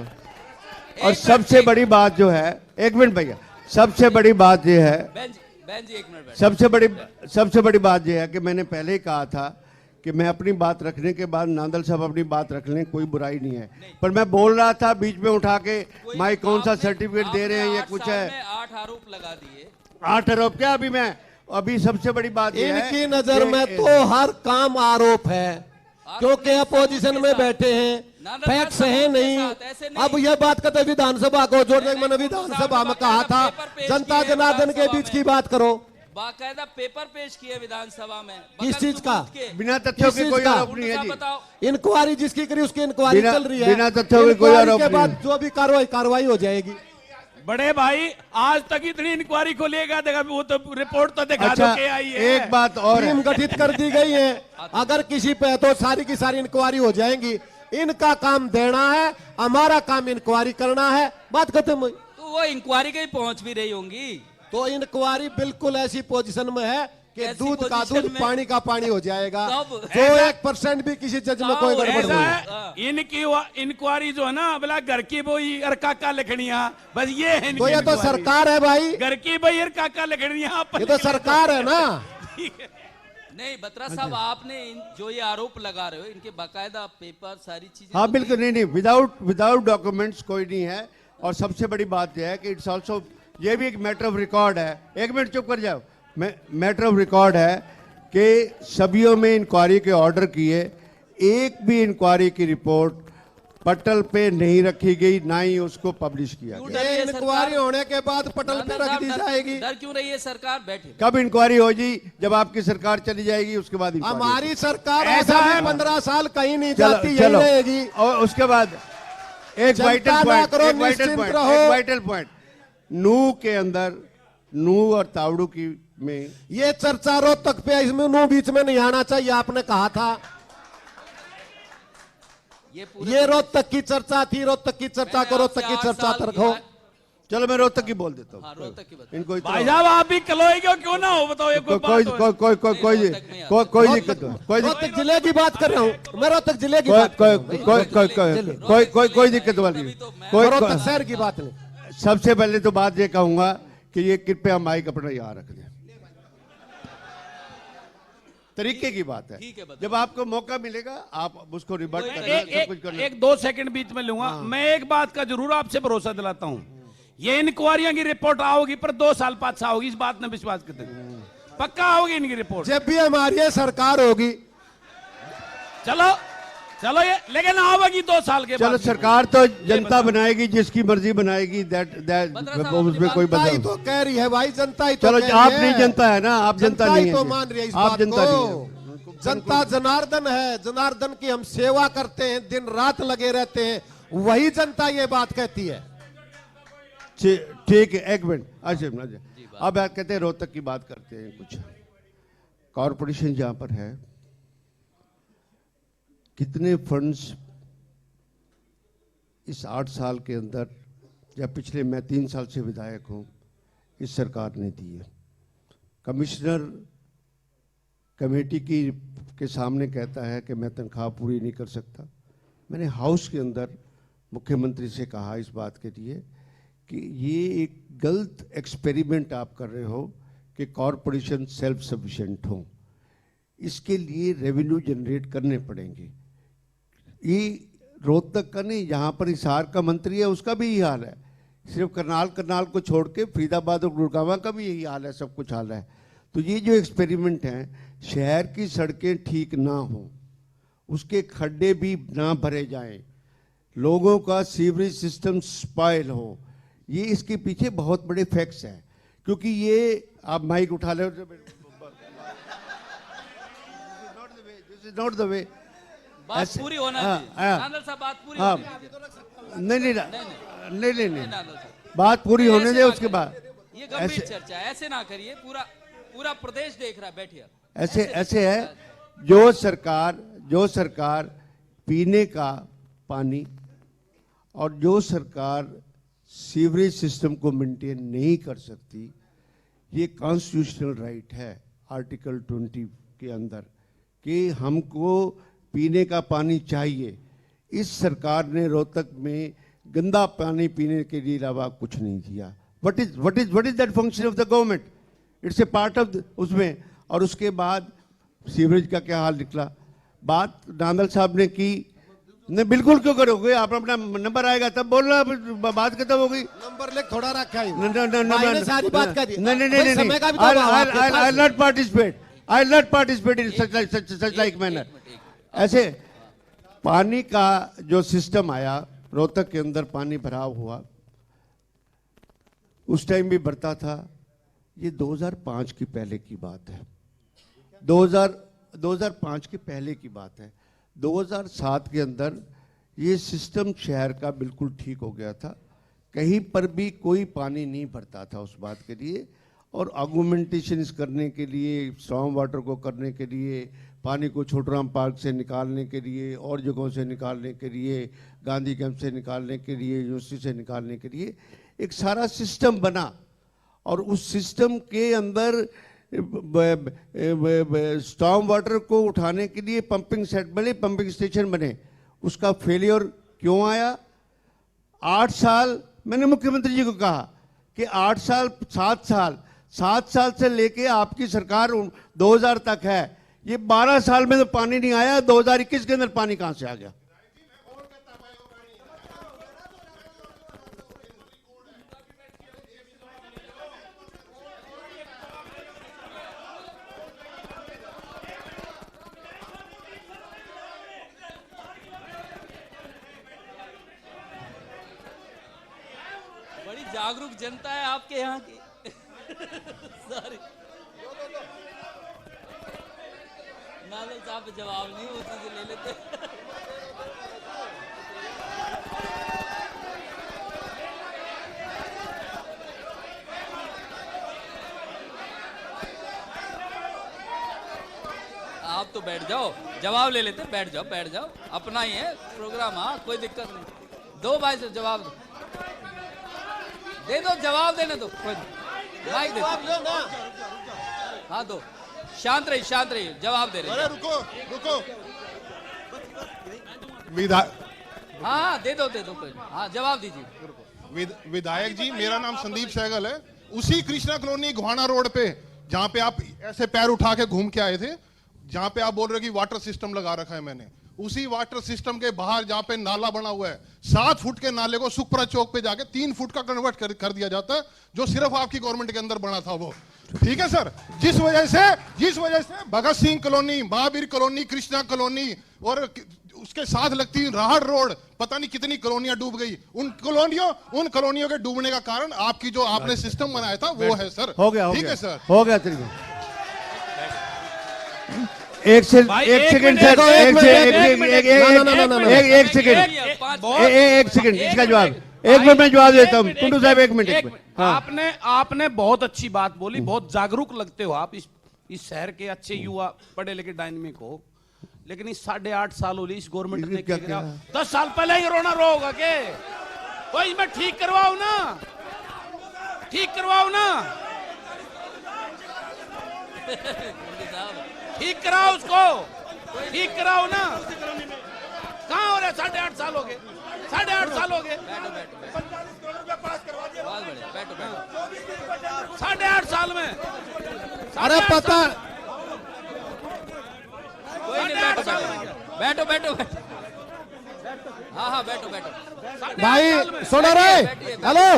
और एक सबसे मिनट, बड़ी बात जो है, एक मिनट भैया, सबसे बड़ी बात ये है, बहन जी 1 मिनट बैठो। सबसे बड़ी बात यह है कि मैंने पहले ही कहा था कि मैं अपनी बात रखने के बाद नांदल साहब अपनी बात रख लें, कोई बुराई नहीं है, पर मैं बोल रहा था बीच में उठा के माई कौन सा आपने- सर्टिफिकेट दे रहे हैं, ये आपने कुछ 8 साल है। में 8 आरोप लगा दिए। 8 आरोप क्या? अभी सबसे बड़ी बात यह है इनकी नजर कि- में तो हर काम आरोप है, क्योंकि अपोजिशन में बैठे हैं, फैक्ट्स है नहीं। अब यह बात करते विधानसभा को जोड़ने, मैंने विधानसभा में कहा था जनता जनार्दन के बीच की बात करो। बाकायदा पेपर पेश किए विधानसभा में। किस बगल चीज का? सबूत के। बिना तथ्यों किस के चीज कोई का? आरोप नहीं है जी। बताओ। इंक्वायरी जिसकी करी उसकी इंक्वायरी बिना- चल रही है, बिना तथ्यों के कोई इंक्वायरी आरोप के नहीं बाद है। जो भी कार्रवाई हो जाएगी। बड़े भाई, आज तक इतनी इंक्वायरी खोलिएगा, देखा वो तो रिपोर्ट तो दिखा अच्छा, दो के आई है। एक बात और है। टीम गठित कर दी गई है, अगर किसी पे तो सारी की सारी इंक्वायरी हो जाएंगी। इनका काम देना है, हमारा काम इंक्वायरी करना है, बात खत्म हुई। तो वो इंक्वायरी कहीं पहुंच भी रही होंगी। तो इंक्वायरी बिल्कुल ऐसी पोजीशन में है कि ऐसी दूध का पोजीशन दूध में पानी का पानी हो जाएगा। कब? जो 1% भी किसी जज में कोई गड़बड़ ऐसा नहीं। है, इनकी इंक्वायरी जो है ना, बोला घर की बोई और काका लखड़िया, बस ये है इनकी तो ये तो इंक्वायरी। सरकार है भाई, घर की बोई और काका लखड़िया। ये तो सरकार है ना। नहीं बत्रा साहब, आपने जो ये आरोप लगा रहे हो, इनके बाकायदा पेपर सारी चीजें हाँ तो बिल्कुल, नहीं, विदाउट डॉक्यूमेंट्स कोई नहीं है। और सबसे बड़ी बात यह है कि इट्स ऑल्सो, ये भी एक मैटर ऑफ रिकॉर्ड है। एक मिनट चुप कर जाओ। मैटर ऑफ रिकॉर्ड है कि सभियों में इंक्वायरी के ऑर्डर किए, एक भी इंक्वायरी की रिपोर्ट पटल पे नहीं रखी गई, ना ही उसको पब्लिश किया क्यों गया। डर रही ये है इंक्वायरी सरकार? होने के बाद पटल पे रख दी जाएगी। डर क्यों रही है सरकार? बैठे। कब इंक्वायरी होगी? जब आपकी सरकार चली जाएगी उसके बाद inquiry हमारी सरकार ऐसा ऐसा है, 15 साल कहीं नहीं चलो जाती, यही चलो। रहेगी। और उसके बाद एक जनता वाइटल ना पॉइंट, करो, एक वाइटल निश्चिंत पॉइंट, रहो। एक वाइटल पॉइंट। नू के अंदर, नू और तावड़ू की में ये चर्चा रोहतक पे, इसमें नो बीच में नहीं आना चाहिए, आपने कहा था। ये रोहतक की चर्चा थी, रोहतक की चर्चा को रोहतक की चर्चा पर रखो। चलो मैं रोहतक की बोल देता हाँ, हूँ। रोहतक की बता। इनको भाई साहब आप भी कलोई क्यों ना हो, बताओ ये कोई बात कोई हो? कोई कोई कोई कोई रोहतक में आता कोई दिक्कत नहीं, कोई रोहतक जिले की बात कर रहा हूँ मैं, रोहतक जिले की कोई बात कर रहा कोई हूँ। कोई कोई कोई कोई कोई दिक्कत वाली नहीं। कोई रोहतक शहर की बात नहीं। सबसे पहले तो बात ये कहूंगा कि ये कृपया माइक अपना यहाँ रख दें। तरीके की बात है, ठीक है, बताओ। जब आपको मौका मिलेगा आप उसको रिबट कोई- करना, सब कुछ करना। एक 2 सेकंड बीच में लूंगा। मैं एक बात का जरूर आपसे भरोसा दिलाता हूं, ये इंक्वायरियों की रिपोर्ट आओगी पर 2 साल 5 साल होगी, इस बात में विश्वास करते हैं। पक्का आओगी इनकी रिपोर्ट। जब भी हमारी ये सरकार होगी, चलो चलो ये, लेकिन आओगी 2 साल के चलो बाद। सरकार तो जनता बनाएगी, जिसकी मर्जी बनाएगी, दैट उसमें कोई जनता ही बदलाव। तो कह रही है भाई, जनता ही तो चलो कह रही आप है। नहीं जनता है ना, आप जनता जनता नहीं ही है, तो मान रही है इस आप बात जनता को। नहीं है। जनता जनार्दन है, जनार्दन की हम सेवा करते हैं, दिन रात लगे रहते हैं, वही जनता ये बात कहती है। ठीक है, एक मिनट। अच्छा अब आप कहते हैं रोहतक की बात करते हैं। कुछ कॉरपोरेशन जहां पर है, कितने फंड्स इस 8 साल के अंदर, या पिछले, मैं 3 साल से विधायक हूं, इस सरकार ने दी है। कमिश्नर कमेटी के सामने कहता है कि मैं तनख्वाह पूरी नहीं कर सकता। मैंने हाउस के अंदर मुख्यमंत्री से कहा इस बात के लिए कि ये एक गलत एक्सपेरिमेंट आप कर रहे हो कि कॉरपोरेशन सेल्फ सफिशिएंट हो। इसके लिए रेवेन्यू जनरेट करने पड़ेंगे। ये रोहतक का नहीं, यहाँ पर हिसार का मंत्री है उसका भी यही हाल है। सिर्फ करनाल को छोड़ के फरीदाबाद और गुड़गांव का भी यही हाल है, सब कुछ हाल है। तो ये जो एक्सपेरिमेंट है, शहर की सड़कें ठीक ना हो, उसके खड्डे भी ना भरे जाएं, लोगों का सीवरेज सिस्टम स्पॉइल हो, ये इसके पीछे बहुत बड़े फैक्ट्स हैं। क्योंकि ये आप माइक उठा ले, this is not the way. बात पूरी होना चाहिए। नांदल साहब बात पूरी होनी चाहिए। नहीं, नांदल साहब, बात पूरी ये होने ऐसे दे, ना उसके करिए। बाद ये गंभीर चर्चा है, ऐसे ना करिए। पूरा प्रदेश देख रहा है, बैठिए। ऐसे है। जो सरकार पीने का पानी और जो सरकार सीवरेज सिस्टम को मेंटेन नहीं कर सकती, ये कॉन्स्टिट्यूशनल राइट है आर्टिकल 20 के अंदर कि हमको पीने का पानी चाहिए। इस सरकार ने रोहतक में गंदा पानी पीने के लिए अलावा कुछ नहीं दिया। What is that function of the government? It's a part of उसमें। और उसके बाद सीवरेज का क्या हाल निकला। बात नांदल साहब ने की, नहीं बिल्कुल क्यों करोगे आप, अपना नंबर आएगा तब बोलना, बात खत्म हो गई। नंबर ले थोड़ा रखा है। नहीं, सारी बात कर दी। नहीं, समय का भी तो अभाव आपके पास है। I'll not participate in such like manner. ऐसे पानी का जो सिस्टम आया, रोहतक के अंदर पानी भराव हुआ, उस टाइम भी बढ़ता था। ये 2005 की पहले की बात है। 2005 के पहले की बात है। 2007 के अंदर ये सिस्टम शहर का बिल्कुल ठीक हो गया था। कहीं पर भी कोई पानी नहीं भरता था उस बात के लिए। और आर्गुमेंटेशन करने के लिए, स्टॉर्म वाटर को करने के लिए, पानी को छोटराम पार्क से निकालने के लिए, और जगहों से निकालने के लिए, गांधी कैंप से निकालने के लिए, यूनिवर्सिटी से निकालने के लिए एक सारा सिस्टम बना। और उस सिस्टम के अंदर स्टॉर्म वाटर को उठाने के लिए पंपिंग सेट बने, पंपिंग स्टेशन बने, उसका फेलियर क्यों आया? 8 साल मैंने मुख्यमंत्री जी को कहा कि 8 साल 7 साल से लेके आपकी सरकार 2000 तक है, ये 12 साल में तो पानी नहीं आया, 2021 के अंदर पानी कहां से आ गया? बड़ी जागरूक जनता है आपके यहाँ की। सॉरी, नाजर साहब पे जवाब नहीं, उसी से ले लेते। आप तो बैठ जाओ, जवाब ले लेते। बैठ जाओ, अपना ही है प्रोग्राम। हाँ, कोई दिक्कत नहीं। दो भाई से जवाब दे दो, जवाब देने दो। कोई माइक दे दो। हाँ दो, शांत रहिए, जवाब दे रहे। रुको हाँ दे दो कोई। हाँ जवाब दीजिए। विधायक जी, मेरा नाम संदीप सहगल है। उसी कृष्णा कॉलोनी घुआना रोड पे जहाँ पे आप ऐसे पैर उठा के घूम के आए थे, जहाँ पे आप बोल रहे हो कि वाटर सिस्टम लगा रखा है मैंने, उसी वाटर सिस्टम के बाहर जहाँ पे नाला बना हुआ है, 7 फुट के नाले को सुखपुरा चौक पे जाके 3 फुट का कन्वर्ट कर दिया जाता है, जो सिर्फ आपकी गवर्नमेंट के अंदर बना था वो। ठीक है सर, जिस वजह से Bhagat Singh colony, Mahavir colony, Krishna colony और उसके साथ लगती राहड़ रोड, पता नहीं कितनी कॉलोनियां डूब गई। उन कॉलोनियों के डूबने का कारण आपकी जो आपने सिस्टम बनाया था वो है सर। हो गया ठीक है सर, हो गया तरीका। एक सेकंड इसका जवाब, 1 मिनट में जवाब देता हूँ। कुंडू साहब 1 मिनट। आपने बहुत अच्छी बात बोली, बहुत जागरूक लगते हो आप। इस शहर के अच्छे युवा, पढ़े लिखे, डायनेमिक हो, लेकिन इस 8.5 साल हो इस गवर्नमेंट ने क्या किया? 10 साल पहले ही रोना रो होगा के कोई, मैं ठीक करवाऊ ना, ठीक कराओ उसको, ठीक कराओ ना। कहाँ हो रहे? 8.5 साल हो गए, 8.5 साल हो गए। 8.5 साल में, अरे पता, बैठो। हाँ बैठो। भाई सुनो रे, हेलो,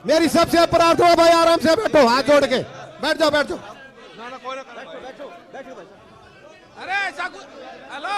मेरी सबसे अपराध हो भाई, आराम से बैठो, हाथ जोड़ के बैठ जाओ। अरे ऐसा कुछ, हेलो